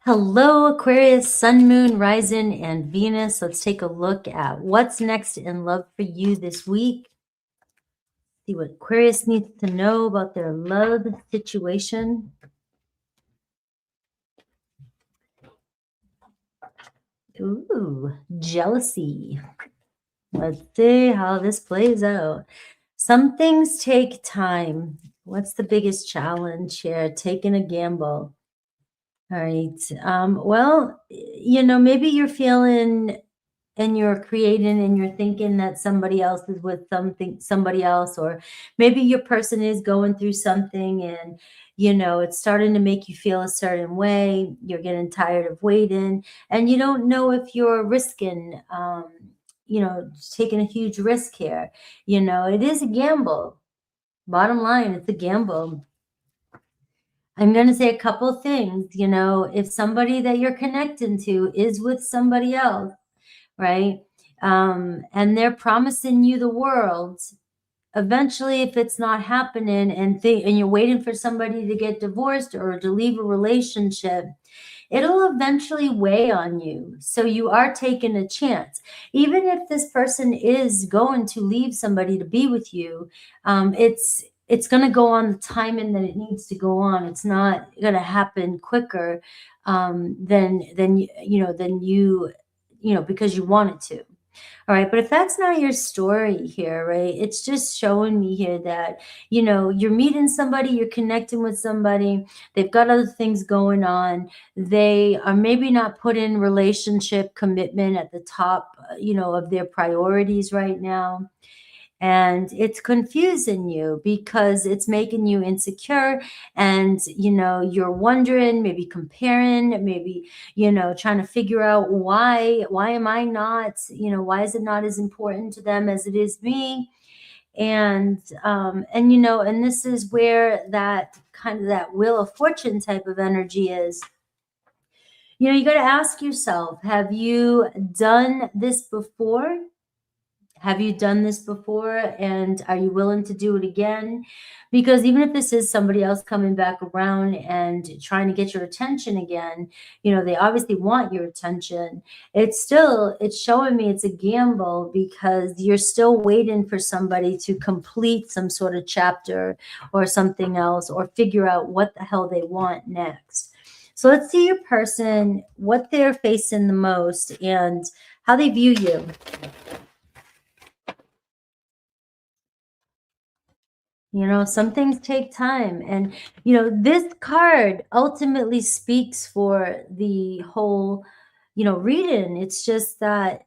Hello, Aquarius, Sun, Moon, Rising, and Venus. Let's take a look at what's next in love for you this week. See what Aquarius needs to know about their love situation. Ooh, jealousy. Let's see how this plays out. Some things take time. What's the biggest challenge here? Taking a gamble. All right. Well, maybe you're feeling and you're creating and you're thinking that somebody else is with somebody else, or maybe your person is going through something and it's starting to make you feel a certain way. You're getting tired of waiting and you don't know if you're risking taking a huge risk here. It is a gamble. Bottom line, it's a gamble. I'm going to say a couple things. If somebody that you're connecting to is with somebody else, right? And they're promising you the world. Eventually, if it's not happening and you're waiting for somebody to get divorced or to leave a relationship, it'll eventually weigh on you. So you are taking a chance. Even if this person is going to leave somebody to be with you, it's going to go on the timing that it needs to go on. It's not going to happen quicker than you because you want it to. All right. But if that's not your story here, right, it's just showing me here that, you're meeting somebody, you're connecting with somebody, they've got other things going on. They are maybe not putting relationship commitment at the top, of their priorities right now. And it's confusing you because it's making you insecure and you're wondering, maybe comparing, maybe trying to figure out why am I not, why is it not as important to them as it is me. And this is where that kind of that Wheel of Fortune type of energy is. You got to ask yourself, have you done this before? Have you done this before? And are you willing to do it again? Because even if this is somebody else coming back around and trying to get your attention again, they obviously want your attention. It's showing me it's a gamble because you're still waiting for somebody to complete some sort of chapter or something else or figure out what the hell they want next. So let's see your person, what they're facing the most and how they view you. Some things take time. And, this card ultimately speaks for the whole, reading. It's just that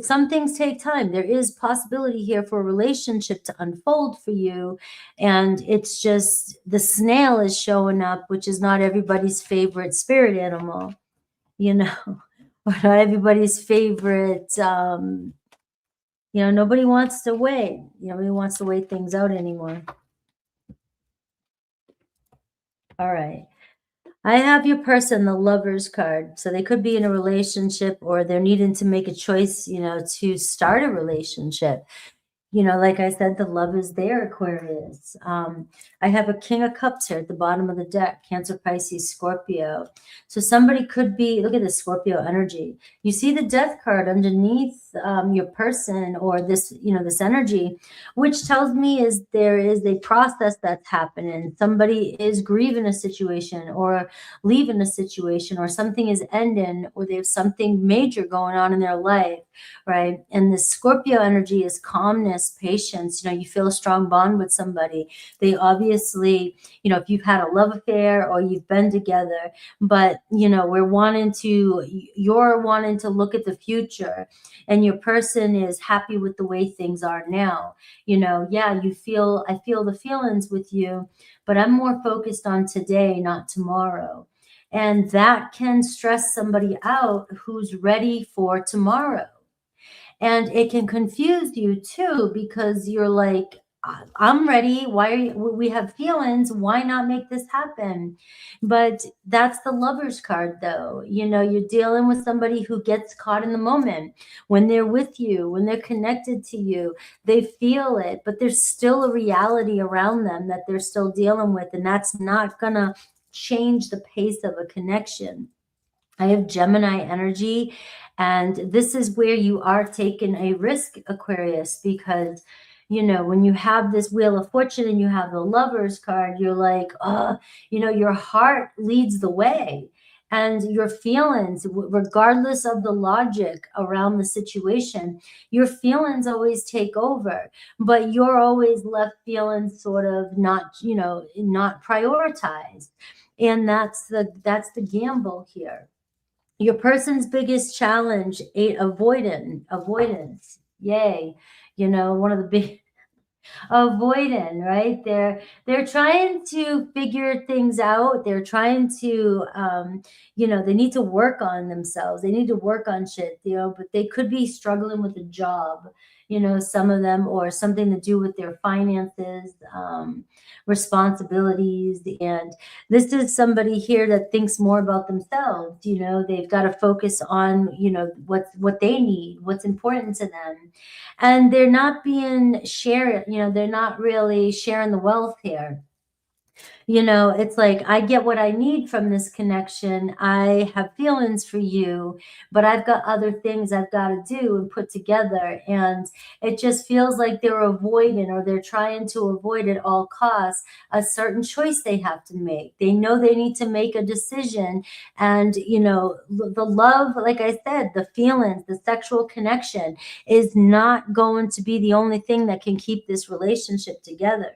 some things take time. There is possibility here for a relationship to unfold for you. And it's just the snail is showing up, which is not everybody's favorite spirit animal, or not everybody's favorite, nobody wants to wait. Nobody wants to wait things out anymore. All right. I have your person, the Lover's card. So they could be in a relationship or they're needing to make a choice, to start a relationship. Like I said, the love is there, Aquarius. I have a King of Cups here at the bottom of the deck, Cancer, Pisces, Scorpio. So somebody could be, look at the Scorpio energy. You see the Death card underneath your person or this, this energy, which tells me there is a process that's happening. Somebody is grieving a situation or leaving a situation or something is ending or they have something major going on in their life, right? And the Scorpio energy is calmness, patience. You feel a strong bond with somebody. They obviously, if you've had a love affair or you've been together, but you're wanting to look at the future and your person is happy with the way things are now. I feel the feelings with you, but I'm more focused on today, not tomorrow. And that can stress somebody out who's ready for tomorrow. And it can confuse you too, because you're like, I'm ready. We have feelings? Why not make this happen? But that's the Lover's card, though. You're dealing with somebody who gets caught in the moment. When they're with you, when they're connected to you, they feel it, but there's still a reality around them that they're still dealing with. And that's not going to change the pace of a connection. I have Gemini energy, and this is where you are taking a risk, Aquarius, because, you know, when you have this Wheel of Fortune and you have the Lovers card, you're like, oh, you know, your heart leads the way. And your feelings, regardless of the logic around the situation, your feelings always take over, but you're always left feeling sort of not, you know, not prioritized. And that's the gamble here. Your person's biggest challenge, avoidance. Yay. You know, one of the big avoiding, right? They're trying to figure things out. They're trying to you know, they need to work on themselves. They need to work on shit, you know, but they could be struggling with a job, you know, some of them, or something to do with their finances, responsibilities. And this is somebody here that thinks more about themselves. You know, they've got to focus on, you know, what they need, what's important to them, and they're not being shared, you know, they're not really sharing the wealth here. You know, it's like, I get what I need from this connection. I have feelings for you, but I've got other things I've got to do and put together. And it just feels like they're avoiding, or they're trying to avoid at all costs, a certain choice they have to make. They know they need to make a decision. And, you know, the love, like I said, the feelings, the sexual connection is not going to be the only thing that can keep this relationship together.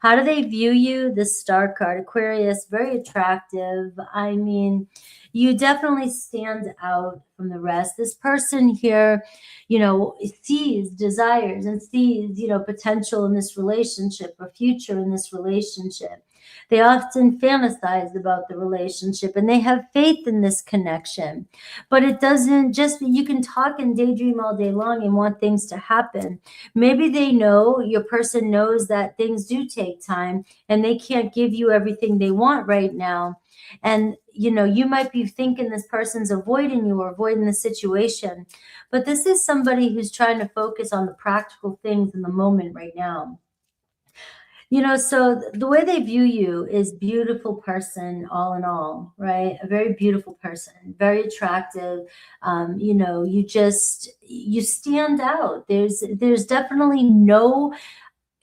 How do they view you? The Star card, Aquarius, very attractive. I mean, you definitely stand out from the rest. This person here, you know, sees, desires, and sees, you know, potential in this relationship, or future in this relationship. They often fantasize about the relationship, and they have faith in this connection. But it doesn't just, you can talk and daydream all day long and want things to happen. Maybe they know, your person knows, that things do take time and they can't give you everything they want right now. And, you know, you might be thinking this person's avoiding you or avoiding the situation, but this is somebody who's trying to focus on the practical things in the moment right now. You know, so the way they view you is beautiful person, all in all, right? A very beautiful person, very attractive. You know, you stand out. There's definitely no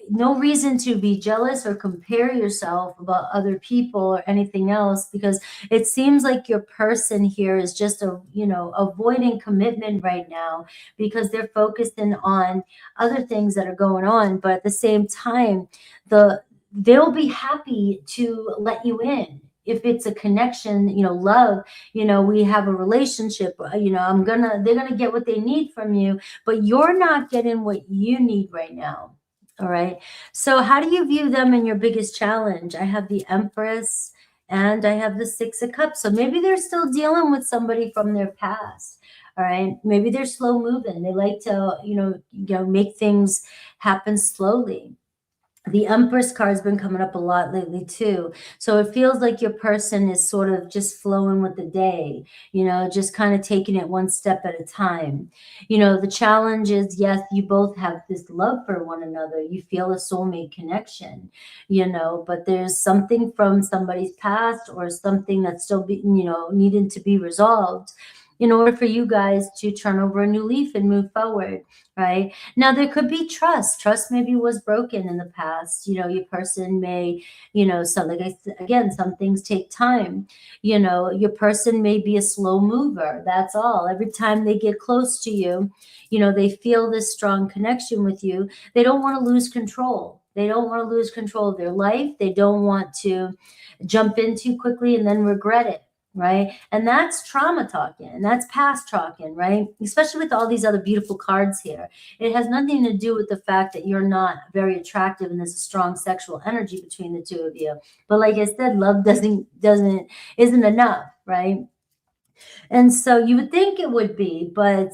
reason to be jealous or compare yourself about other people or anything else, because it seems like your person here is just you know, avoiding commitment right now, because they're focusing on other things that are going on. But at the same time, they'll be happy to let you in if it's a connection, you know, love, you know, we have a relationship, you know, they're gonna get what they need from you, but you're not getting what you need right now. All right. So how do you view them in your biggest challenge? I have the Empress and I have the Six of Cups. So maybe they're still dealing with somebody from their past. All right. Maybe they're slow moving. They like to, make things happen slowly. The Empress card's been coming up a lot lately too. So it feels like your person is sort of just flowing with the day, you know, just kind of taking it one step at a time. You know, the challenge is, yes, you both have this love for one another. You feel a soulmate connection, you know, but there's something from somebody's past or something that's still needing to be resolved in order for you guys to turn over a new leaf and move forward, right? Now, there could be trust. Trust maybe was broken in the past. You know, your person may, so like I said, again, some things take time. You know, your person may be a slow mover. That's all. Every time they get close to you, you know, they feel this strong connection with you. They don't want to lose control. They don't want to lose control of their life. They don't want to jump in too quickly and then regret it. Right. And that's trauma talking, and that's past talking, right? Especially with all these other beautiful cards here. It has nothing to do with the fact that you're not very attractive and there's a strong sexual energy between the two of you. But like I said, love isn't enough, right? And so you would think it would be, but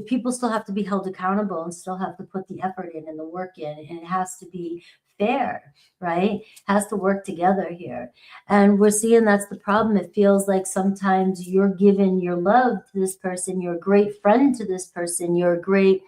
people still have to be held accountable and still have to put the effort in and the work in, and it has to be fair, right? Has to work together here. And we're seeing that's the problem. It feels like sometimes you're giving your love to this person, you're a great friend to this person, you're a great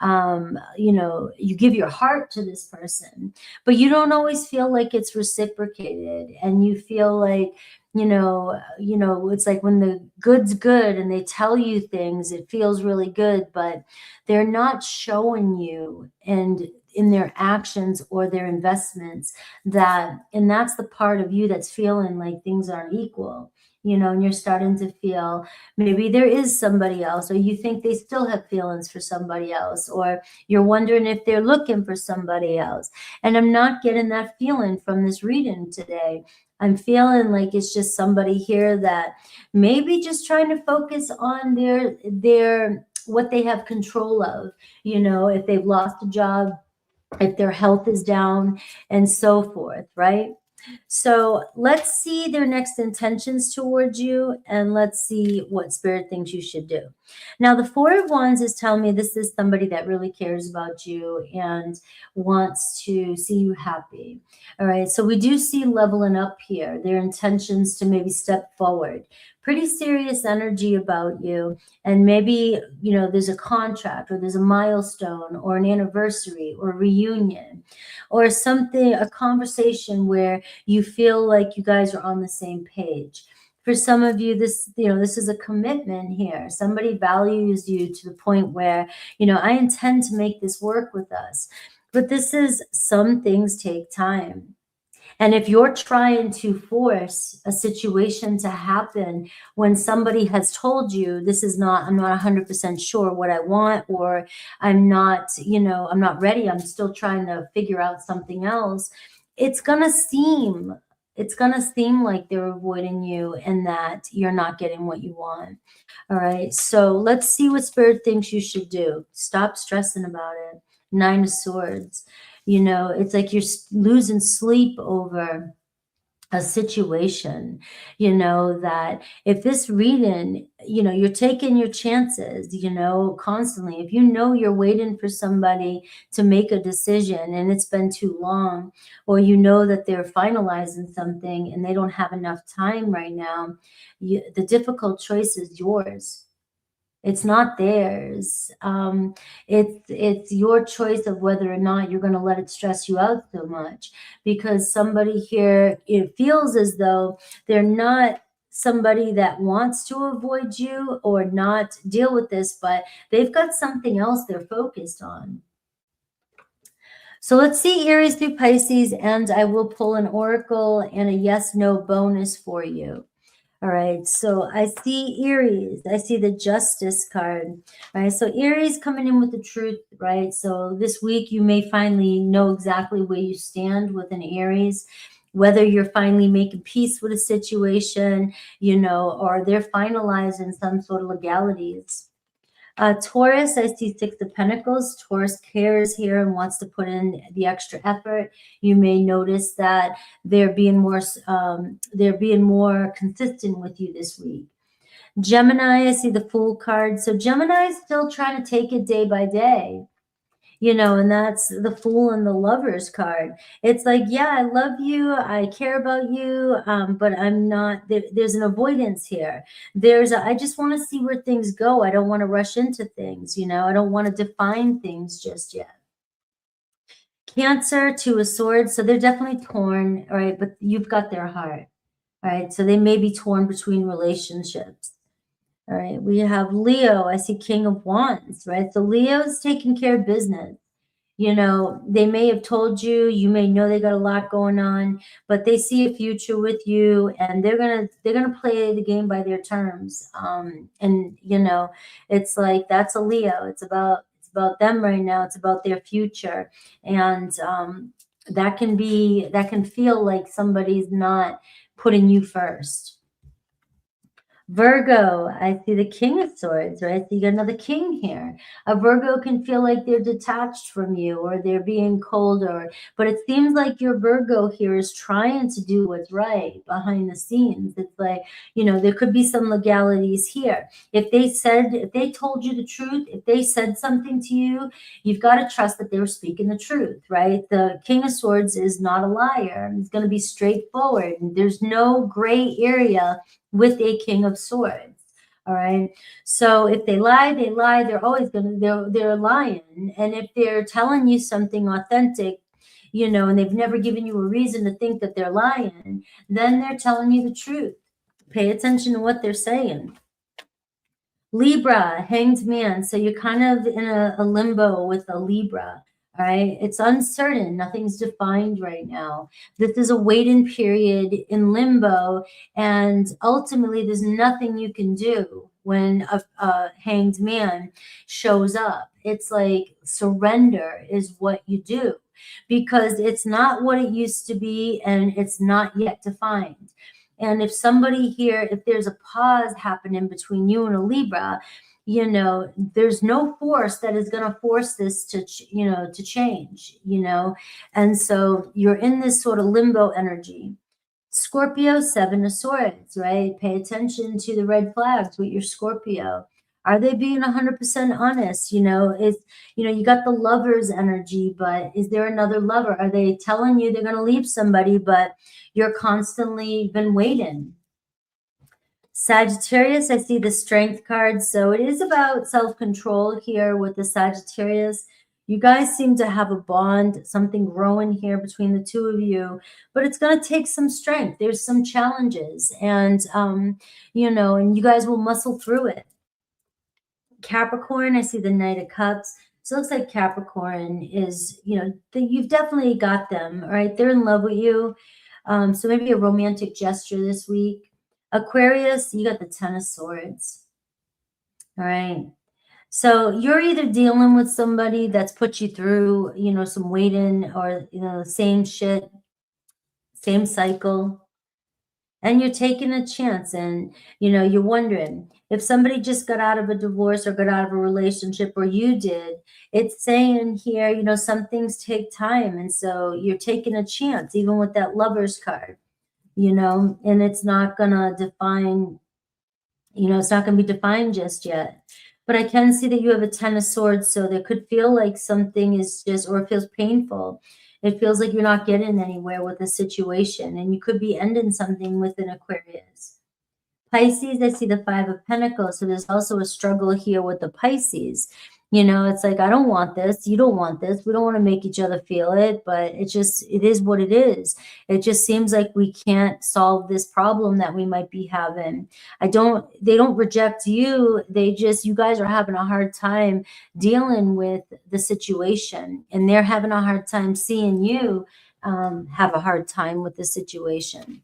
you give your heart to this person, but you don't always feel like it's reciprocated, and you feel like It's like when the good's good and they tell you things, it feels really good, but they're not showing you and in their actions or their investments and that's the part of you that's feeling like things aren't equal, and you're starting to feel maybe there is somebody else, or you think they still have feelings for somebody else, or you're wondering if they're looking for somebody else. And I'm not getting that feeling from this reading today. I'm feeling like it's just somebody here that maybe just trying to focus on their what they have control of, if they've lost a job, if their health is down, and so forth, right? So let's see their next intentions towards you, and let's see what Spirit thinks you should do. Now, the Four of Wands is telling me this is somebody that really cares about you and wants to see you happy. All right, so we do see leveling up here, their intentions to maybe step forward. Pretty serious energy about you. And maybe, there's a contract, or there's a milestone, or an anniversary, or a reunion, or something, a conversation where you feel like you guys are on the same page. For some of you, this is a commitment here. Somebody values you to the point where, I intend to make this work with us. But some things take time. And if you're trying to force a situation to happen when somebody has told you I'm not 100% sure what I want, or I'm not ready, I'm still trying to figure out something else, it's going to seem like they're avoiding you and that you're not getting what you want. All right. So let's see what Spirit thinks you should do. Stop stressing about it. Nine of Swords. It's like you're losing sleep over a situation, that if this reading, you're taking your chances, constantly. If you're waiting for somebody to make a decision and it's been too long, or that they're finalizing something and they don't have enough time right now, the difficult choice is yours. It's not theirs. It's your choice of whether or not you're going to let it stress you out so much, because somebody here, it feels as though they're not somebody that wants to avoid you or not deal with this, but they've got something else they're focused on. So let's see Aries through Pisces, and I will pull an oracle and a yes/no bonus for you. All right, so I see Aries. I see the Justice card. All right, so Aries coming in with the truth, right? So this week you may finally know exactly where you stand with an Aries, whether you're finally making peace with a situation, or they're finalizing some sort of legalities. Taurus, I see Six of Pentacles. Taurus cares here and wants to put in the extra effort. You may notice that they're being more consistent with you this week. Gemini, I see the Fool card. So Gemini is still trying to take it day by day. And that's the Fool and the Lovers card. It's like, yeah, I love you, I care about you, but I'm not, there's an avoidance here. I just want to see where things go. I don't want to rush into things, I don't want to define things just yet. Cancer, Two of Swords. So they're definitely torn, all right, but you've got their heart, all right? So they may be torn between relationships. All right, we have Leo. I see King of Wands, right? So Leo's taking care of business. They may have told you, you may know they got a lot going on, but they see a future with you, and they're gonna play the game by their terms. And it's like that's a Leo. It's about them right now. It's about their future, and that can feel like somebody's not putting you first. Virgo, I see the King of Swords, right? So you got another king here. A Virgo can feel like they're detached from you, or they're being colder, but it seems like your Virgo here is trying to do what's right behind the scenes. It's like, there could be some legalities here. If they told you the truth, if they said something to you, you've got to trust that they were speaking the truth, right? The King of Swords is not a liar. It's going to be straightforward. There's no gray area with a King of Swords. All right. So if they lie, they lie. They're always they're lying. And if they're telling you something authentic, and they've never given you a reason to think that they're lying, then they're telling you the truth. Pay attention to what they're saying. Libra, Hanged Man. So you're kind of in a limbo with a Libra. All right. It's uncertain. Nothing's defined right now. This is a waiting period in limbo. And ultimately, there's nothing you can do when a hanged man shows up. It's like surrender is what you do, because it's not what it used to be and it's not yet defined. And if somebody here, if there's a pause happening between you and a Libra, you know, there's no force that is going to force this to, you know, to change, you know. And so you're in this sort of limbo energy. Scorpio, Seven of Swords, right? Pay attention to the red flags with your Scorpio. Are they being 100% honest? You know, you got the lover's energy, but is there another lover? Are they telling you they're going to leave somebody, but you're constantly been waiting? Sagittarius, I see the Strength card. So it is about self-control here with the Sagittarius. You guys seem to have a bond, something growing here between the two of you, but it's going to take some strength. There's some challenges, and, you know, and you guys will muscle through it. Capricorn, I see the Knight of Cups. So it looks like Capricorn is, you know, you've definitely got them, right? They're in love with you. So maybe a romantic gesture this week. Aquarius, you got the Ten of Swords. All right. So you're either dealing with somebody that's put you through, you know, some waiting, or, you know, same shit, same cycle. And you're taking a chance, and, you know, you're wondering if somebody just got out of a divorce or got out of a relationship, or you did. It's saying here, you know, some things take time. And so you're taking a chance, even with that Lover's card, you know, and it's not going to define, you know, it's not going to be defined just yet. But I can see that you have a Ten of Swords. So there could feel like something is just, or it feels painful. It feels like you're not getting anywhere with the situation, and you could be ending something with an Aquarius. Pisces, I see the Five of Pentacles. So there's also a struggle here with the Pisces. You know, it's like, I don't want this. You don't want this. We don't want to make each other feel it, but it is what it is. It just seems like we can't solve this problem that we might be having. They don't reject you. You guys are having a hard time dealing with the situation, and they're having a hard time seeing you have a hard time with the situation.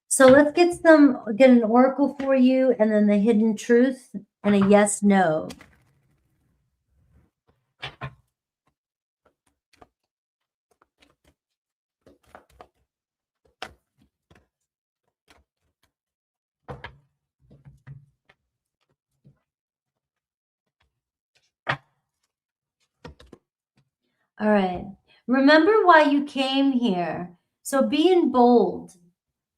So let's get an oracle for you, and then the hidden truth, and a yes, no. All right. Remember why you came here. So being bold,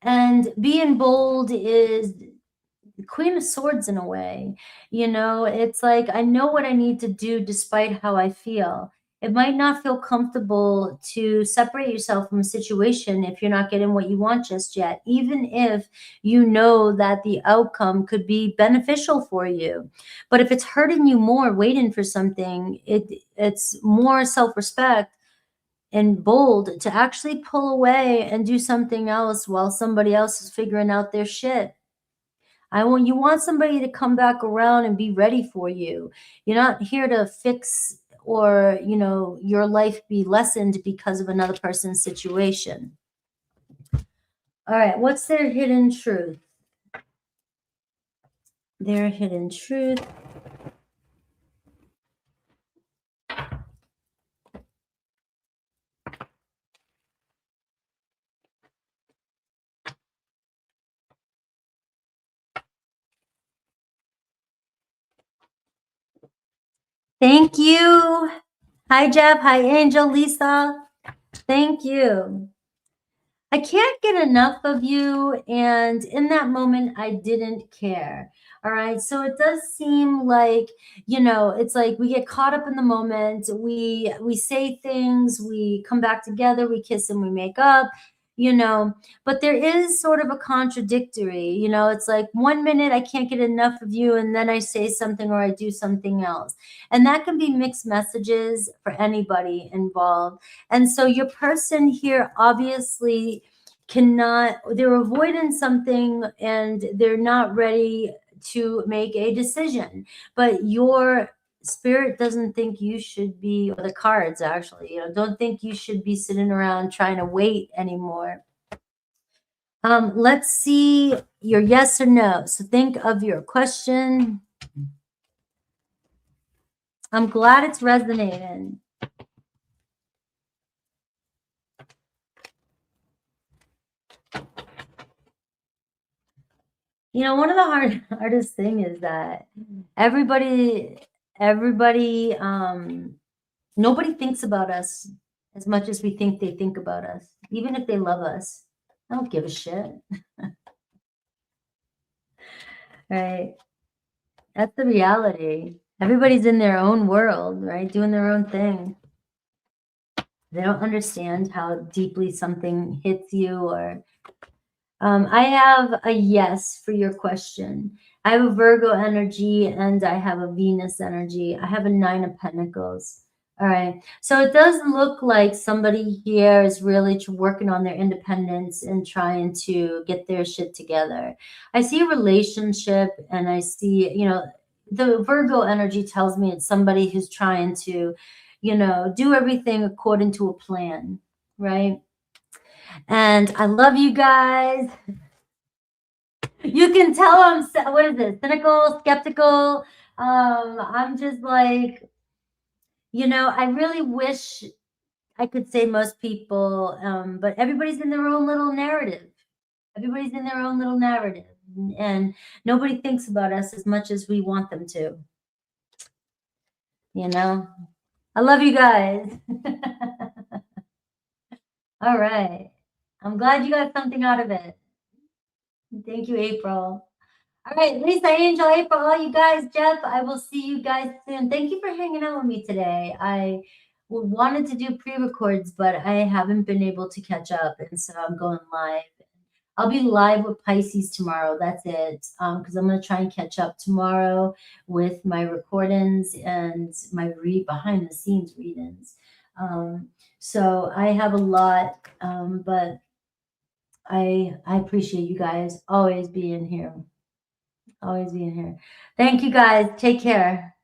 and being bold is the Queen of Swords in a way. You know, it's like, I know what I need to do despite how I feel. It might not feel comfortable to separate yourself from a situation if you're not getting what you want just yet, even if you know that the outcome could be beneficial for you. But if it's hurting you more waiting for something, it's more self-respect and bold to actually pull away and do something else while somebody else is figuring out their shit. You want somebody to come back around and be ready for you. You're not here to fix, or, you know, your life be lessened because of another person's situation. All right, what's their hidden truth? Their hidden truth. Thank you. Hi, Jeff. Hi, Angel, Lisa. Thank you. I can't get enough of you, and in that moment, I didn't care. All right. So it does seem like, you know, it's like we get caught up in the moment. We say things, we come back together, we kiss and we make up, you know, but there is sort of a contradictory, you know, it's like 1 minute I can't get enough of you, and then I say something or I do something else. And that can be mixed messages for anybody involved. And so your person here obviously they're avoiding something and they're not ready to make a decision. But your spirit doesn't think you should be, or the cards actually, don't think you should be sitting around trying to wait anymore. Let's see your yes or no. So think of your question. I'm glad it's resonating. One of the hardest thing is that everybody, nobody thinks about us as much as we think they think about us, even if they love us. I don't give a shit. Right? That's the reality. Everybody's in their own world, right? Doing their own thing. They don't understand how deeply something hits you. Or I have a yes for your question. I have a Virgo energy and I have a Venus energy. I have a 9 of Pentacles. All right. So it does look like somebody here is really working on their independence and trying to get their shit together. I see a relationship and I see, the Virgo energy tells me it's somebody who's trying to, do everything according to a plan, right? And I love you guys. You can tell I'm, what is it, cynical, skeptical. I'm just like, I really wish I could say most people, but everybody's in their own little narrative. Everybody's in their own little narrative. And nobody thinks about us as much as we want them to. I love you guys. All right. I'm glad you got something out of it. Thank you, April. All right, Lisa, Angel, April, all you guys, Jeff, I will see you guys soon. Thank you for hanging out with me today. I wanted to do pre-records, but I haven't been able to catch up, and so I'm going live. I'll be live with Pisces tomorrow. That's it, because I'm going to try and catch up tomorrow with my recordings and my behind-the-scenes readings. So I have a lot, but I appreciate you guys always being here. Always being here. Thank you guys. Take care.